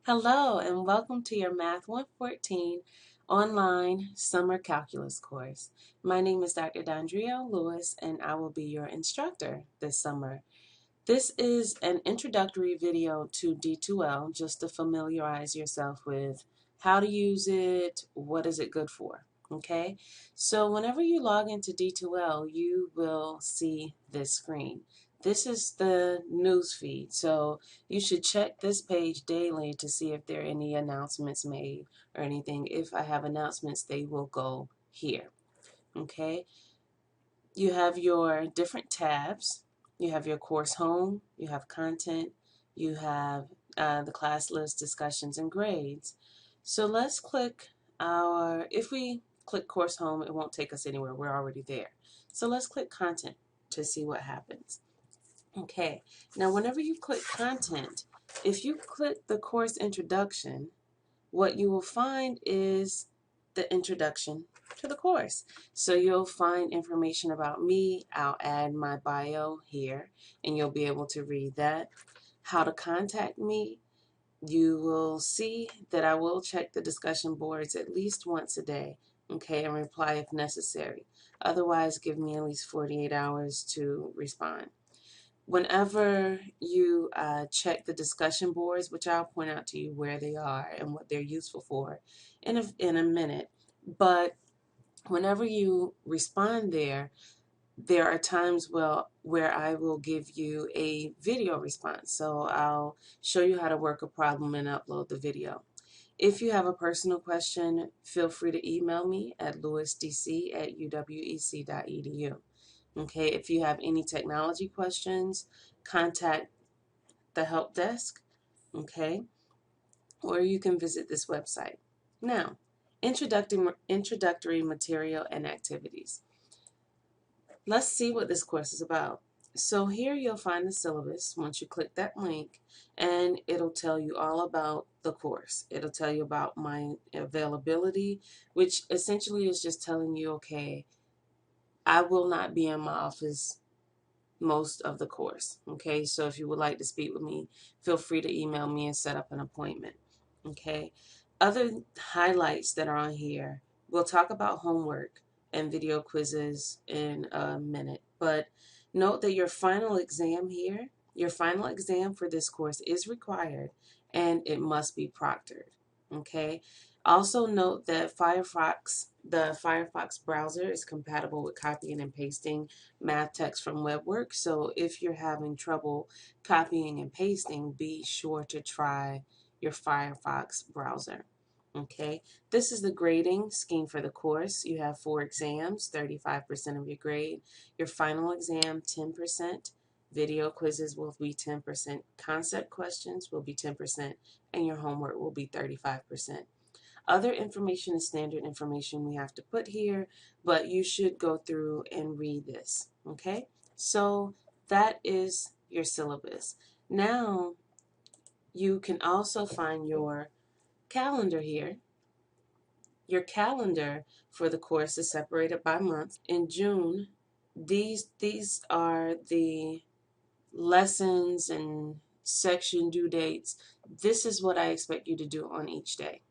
Hello and welcome to your Math 114 online summer calculus course. My name is Dr. Dondrio Lewis and I will be your instructor this summer. This is an introductory video to D2L just to familiarize yourself with how to use it, what is it good for. Okay, so whenever you log into D2L, you will see this screen. This is the news feed, so you should check this page daily to see if there are any announcements made or anything. If I have announcements, they will go here. Okay, you have your different tabs. You have your course home, you have content, you have the class list, discussions, and grades. So let's click if we click course home, it won't take us anywhere. We're already there. So let's click content to see what happens. Okay, now whenever you click content, if you click the course introduction, what you will find is the introduction to the course. So you'll find information about me. I'll add my bio here and you'll be able to read that. How to contact me. You will see that I will check the discussion boards at least once a day, okay, and reply if necessary. Otherwise, give me at least 48 hours to respond. Whenever you check the discussion boards, which I'll point out to you where they are and what they're useful for in a minute, but whenever you respond there are times where I will give you a video response. So I'll show you how to work a problem and upload the video. If you have a personal question, feel free to email me at lewisdc@uwec.edu. Okay, if you have any technology questions, contact the help desk, okay, or you can visit this website. Now, introductory material and activities. Let's see what this course is about. So here you'll find the syllabus once you click that link, and it'll tell you all about the course. It'll tell you about my availability, which essentially is just telling you, okay, I will not be in my office most of the course. Okay, so if you would like to speak with me, feel free to email me and set up an appointment. Okay, other highlights that are on here, we'll talk about homework and video quizzes in a minute, but note that your final exam here, your final exam for this course is required and it must be proctored. Okay, also note that the Firefox browser is compatible with copying and pasting math text from WebWorks. So if you're having trouble copying and pasting, be sure to try your Firefox browser. Okay, this is the grading scheme for the course. You have 4 exams, 35% of your grade. Your final exam, 10%. Video quizzes will be 10%. Concept questions will be 10%. And your homework will be 35%. Other information is standard information we have to put here, but you should go through and read this, okay? So that is your syllabus. Now, you can also find your calendar here. Your calendar for the course is separated by month. In June, these are the lessons and section due dates. This is what I expect you to do on each day.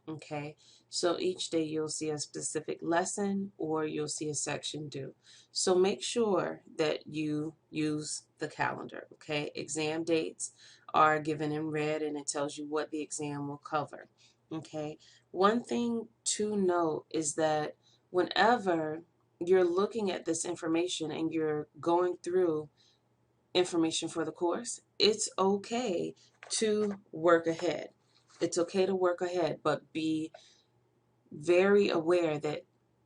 Okay, so each day you'll see a specific lesson or you'll see a section due. So make sure that you use the calendar. Okay, exam dates are given in red and it tells you what the exam will cover. Okay, one thing to note is that whenever you're looking at this information and you're going through information for the course, it's okay to work ahead. It's okay to work ahead, but be very aware that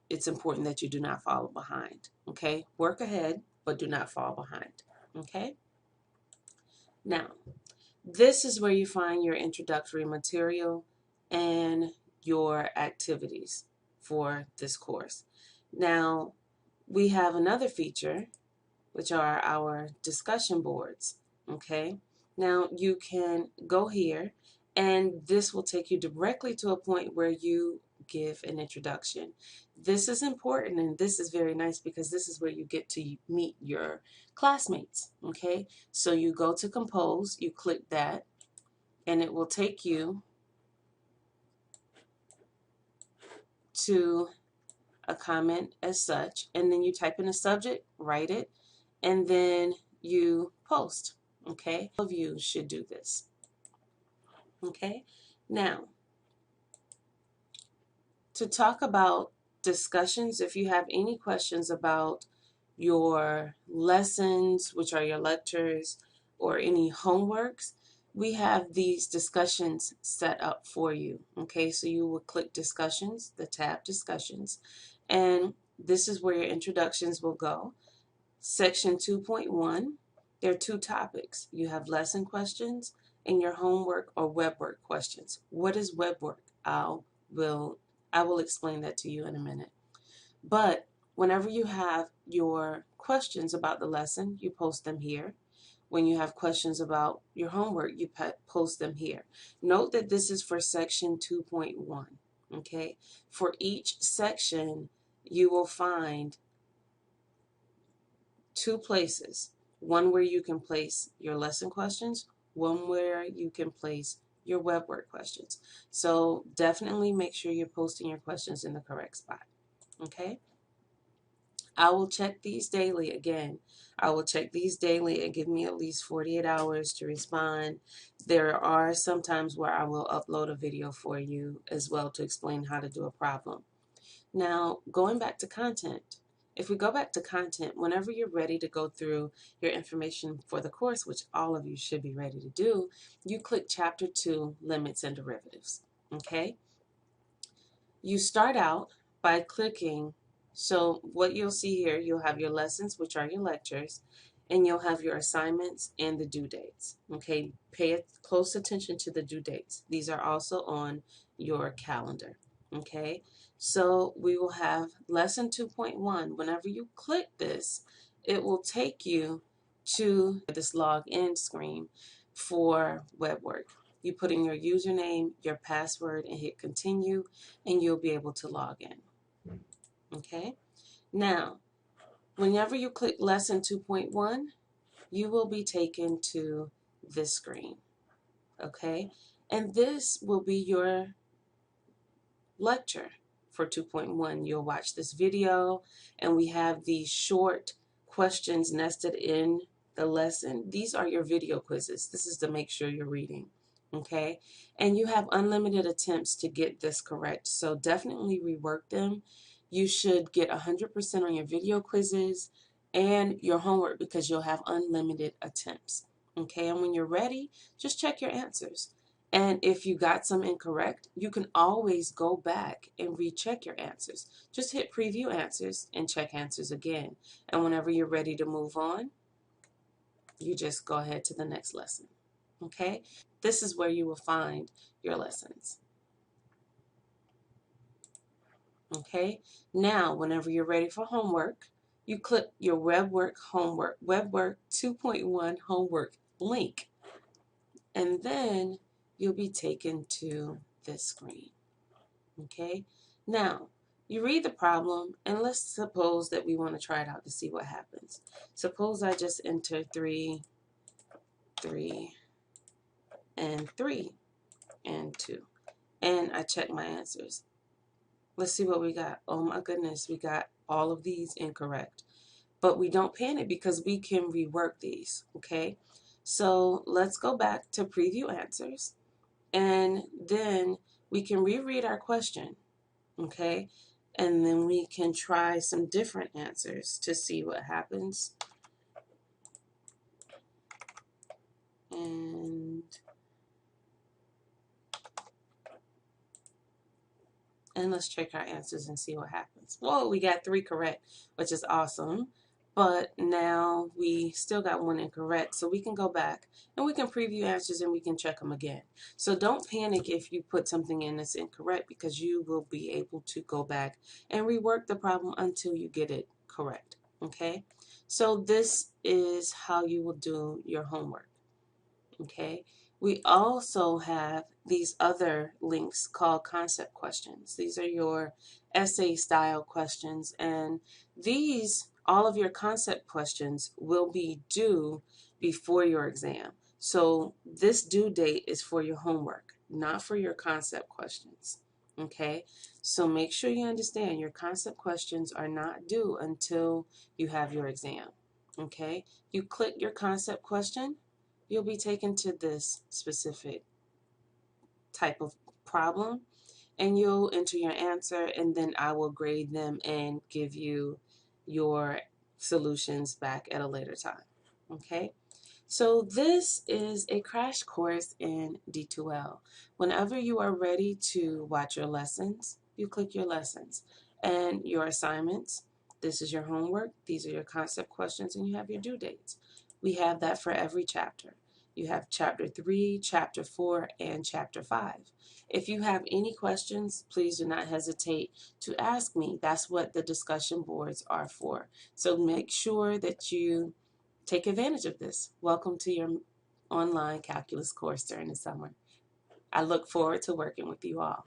it's important that you do not fall behind. Okay? Work ahead, but do not fall behind. Okay? Now, this is where you find your introductory material and your activities for this course. Now, we have another feature, which are our discussion boards. Okay? Now, you can go here, and this will take you directly to a point where you give an introduction. This is important, and this is very nice because this is where you get to meet your classmates. Okay? So you go to compose, you click that, and it will take you to a comment as such, and then you type in a subject, write it, and then you post. Okay, all of you should do this. Okay, now to talk about discussions, if you have any questions about your lessons, which are your lectures, or any homeworks, we have these discussions set up for you. Okay, so you will click discussions, the tab discussions, and this is where your introductions will go. Section 2.1, there are two topics. You have lesson questions and your homework or web work questions. What is web work? I will explain that to you in a minute. But whenever you have your questions about the lesson, you post them here. When you have questions about your homework, you post them here. Note that this is for section 2.1. Okay? For each section, you will find two places. One where you can place your lesson questions, one where you can place your web work questions. So definitely make sure you're posting your questions in the correct spot. Okay? I will check these daily again. I will check these daily and give me at least 48 hours to respond. There are some times where I will upload a video for you as well to explain how to do a problem. Now, going back to content. If we go back to content, whenever you're ready to go through your information for the course, which all of you should be ready to do, you click Chapter 2, Limits and Derivatives. Okay? You start out by clicking, so what you'll see here, you'll have your lessons, which are your lectures, and you'll have your assignments and the due dates. Okay, pay close attention to the due dates. These are also on your calendar. Okay, so we will have lesson 2.1. Whenever you click this, it will take you to this login screen for web work. You put in your username, your password, and hit continue, and you'll be able to log in. Okay? Now, whenever you click lesson 2.1, you will be taken to this screen. Okay? And this will be your lecture for 2.1. You'll watch this video, and we have these short questions nested in the lesson. These are your video quizzes. This is to make sure you're reading. Okay, and you have unlimited attempts to get this correct, so definitely rework them. You should get 100% on your video quizzes and your homework because you'll have unlimited attempts. Okay, and when you're ready, just check your answers. And if you got some incorrect, you can always go back and recheck your answers. Just hit preview answers and check answers again. And whenever you're ready to move on, you just go ahead to the next lesson. Okay? This is where you will find your lessons. Okay? Now, whenever you're ready for homework, you click your web work 2.1 homework link. And then you'll be taken to this screen. Okay? Now, you read the problem, and let's suppose that we want to try it out to see what happens. Suppose I just enter 3, 3, and 3, and 2. And I check my answers. Let's see what we got. Oh my goodness, we got all of these incorrect. But we don't panic because we can rework these, okay? So let's go back to preview answers, and then we can reread our question, okay? And then we can try some different answers to see what happens. And let's check our answers and see what happens. Whoa, we got 3 correct, which is awesome. But now we still got 1 incorrect, so we can go back and we can preview answers and we can check them again. So don't panic if you put something in that's incorrect, because you will be able to go back and rework the problem until you get it correct. Okay? So this is how you will do your homework. Okay? We also have these other links called concept questions. These are your essay style questions, and these, all of your concept questions will be due before your exam. So this due date is for your homework, not for your concept questions. Okay, so make sure you understand your concept questions are not due until you have your exam. Okay, you click your concept question, you'll be taken to this specific type of problem, and you'll enter your answer, and then I will grade them and give you your solutions back at a later time. Okay, so this is a crash course in D2L. Whenever you are ready to watch your lessons, you click your lessons and your assignments. This is your homework, these are your concept questions, and you have your due dates. We have that for every chapter. You have chapter 3, chapter 4, and chapter 5. If you have any questions, please do not hesitate to ask me. That's what the discussion boards are for. So make sure that you take advantage of this. Welcome to your online calculus course during the summer. I look forward to working with you all.